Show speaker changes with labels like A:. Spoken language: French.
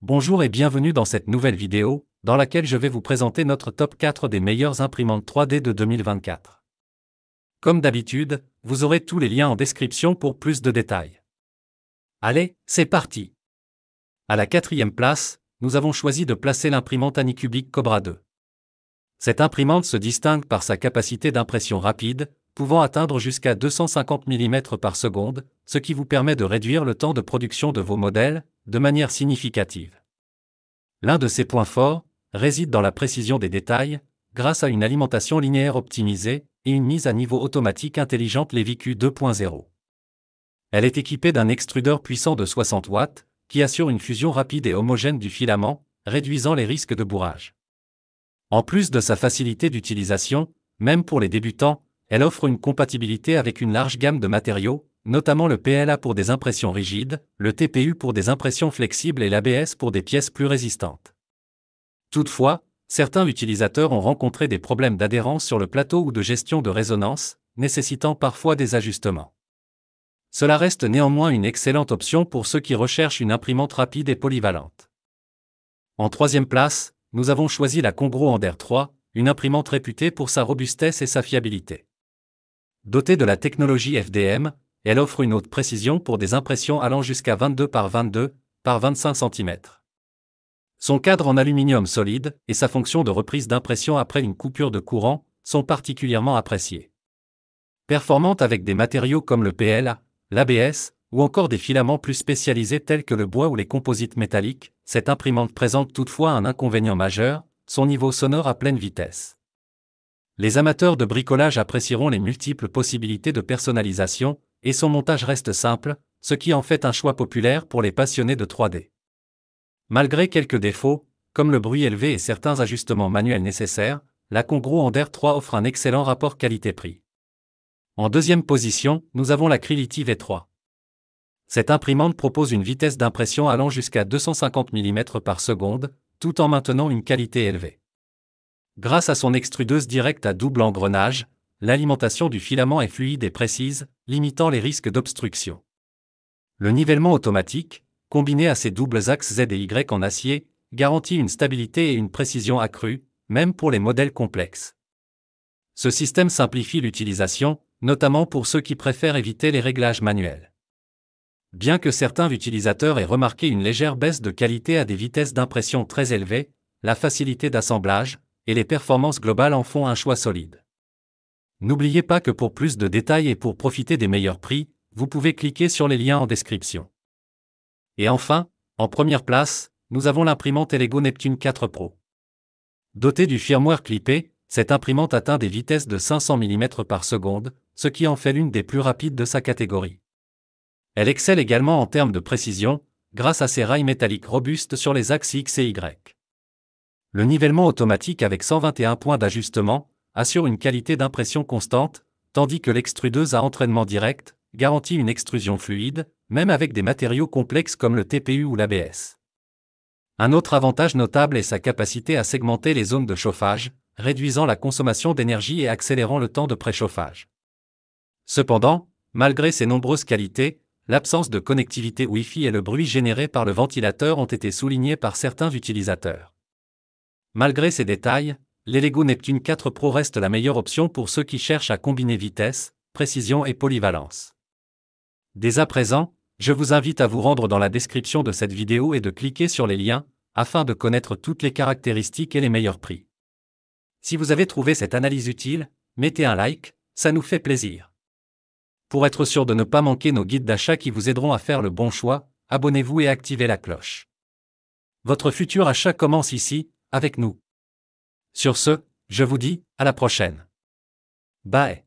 A: Bonjour et bienvenue dans cette nouvelle vidéo, dans laquelle je vais vous présenter notre top 4 des meilleures imprimantes 3D de 2024. Comme d'habitude, vous aurez tous les liens en description pour plus de détails. Allez, c'est parti! À la 4e place, nous avons choisi de placer l'imprimante Anycubic Cobra 2. Cette imprimante se distingue par sa capacité d'impression rapide, pouvant atteindre jusqu'à 250 mm par seconde, ce qui vous permet de réduire le temps de production de vos modèles, de manière significative. L'un de ses points forts réside dans la précision des détails, grâce à une alimentation linéaire optimisée et une mise à niveau automatique intelligente LeViQ 2.0. Elle est équipée d'un extrudeur puissant de 60 watts, qui assure une fusion rapide et homogène du filament, réduisant les risques de bourrage. En plus de sa facilité d'utilisation, même pour les débutants, elle offre une compatibilité avec une large gamme de matériaux, notamment le PLA pour des impressions rigides, le TPU pour des impressions flexibles et l'ABS pour des pièces plus résistantes. Toutefois, certains utilisateurs ont rencontré des problèmes d'adhérence sur le plateau ou de gestion de résonance, nécessitant parfois des ajustements. Cela reste néanmoins une excellente option pour ceux qui recherchent une imprimante rapide et polyvalente. En 3e place, nous avons choisi la Congruo Ender 3, une imprimante réputée pour sa robustesse et sa fiabilité. Dotée de la technologie FDM, elle offre une haute précision pour des impressions allant jusqu'à 22 par 22 par 25 cm. Son cadre en aluminium solide et sa fonction de reprise d'impression après une coupure de courant sont particulièrement appréciés. Performante avec des matériaux comme le PLA, l'ABS, ou encore des filaments plus spécialisés tels que le bois ou les composites métalliques, cette imprimante présente toutefois un inconvénient majeur, son niveau sonore à pleine vitesse. Les amateurs de bricolage apprécieront les multiples possibilités de personnalisation, et son montage reste simple, ce qui en fait un choix populaire pour les passionnés de 3D. Malgré quelques défauts, comme le bruit élevé et certains ajustements manuels nécessaires, la Congruo Ender 3 offre un excellent rapport qualité-prix. En 2e position, nous avons la Creality V3. Cette imprimante propose une vitesse d'impression allant jusqu'à 250 mm par seconde, tout en maintenant une qualité élevée. Grâce à son extrudeuse directe à double engrenage, l'alimentation du filament est fluide et précise, limitant les risques d'obstruction. Le nivellement automatique, combiné à ses doubles axes Z et Y en acier, garantit une stabilité et une précision accrues, même pour les modèles complexes. Ce système simplifie l'utilisation, notamment pour ceux qui préfèrent éviter les réglages manuels. Bien que certains utilisateurs aient remarqué une légère baisse de qualité à des vitesses d'impression très élevées, la facilité d'assemblage et les performances globales en font un choix solide. N'oubliez pas que pour plus de détails et pour profiter des meilleurs prix, vous pouvez cliquer sur les liens en description. Et enfin, en première place, nous avons l'imprimante Elego Neptune 4 Pro. Dotée du firmware clippé, cette imprimante atteint des vitesses de 500 mm par seconde, ce qui en fait l'une des plus rapides de sa catégorie. Elle excelle également en termes de précision, grâce à ses rails métalliques robustes sur les axes X et Y. Le nivellement automatique avec 121 points d'ajustement assure une qualité d'impression constante, tandis que l'extrudeuse à entraînement direct garantit une extrusion fluide, même avec des matériaux complexes comme le TPU ou l'ABS. Un autre avantage notable est sa capacité à segmenter les zones de chauffage, réduisant la consommation d'énergie et accélérant le temps de préchauffage. Cependant, malgré ses nombreuses qualités, l'absence de connectivité Wi-Fi et le bruit généré par le ventilateur ont été soulignés par certains utilisateurs. Malgré ces détails, l'Elego Neptune 4 Pro reste la meilleure option pour ceux qui cherchent à combiner vitesse, précision et polyvalence. Dès à présent, je vous invite à vous rendre dans la description de cette vidéo et de cliquer sur les liens, afin de connaître toutes les caractéristiques et les meilleurs prix. Si vous avez trouvé cette analyse utile, mettez un like, ça nous fait plaisir. Pour être sûr de ne pas manquer nos guides d'achat qui vous aideront à faire le bon choix, abonnez-vous et activez la cloche. Votre futur achat commence ici, avec nous. Sur ce, je vous dis, à la prochaine. Bye.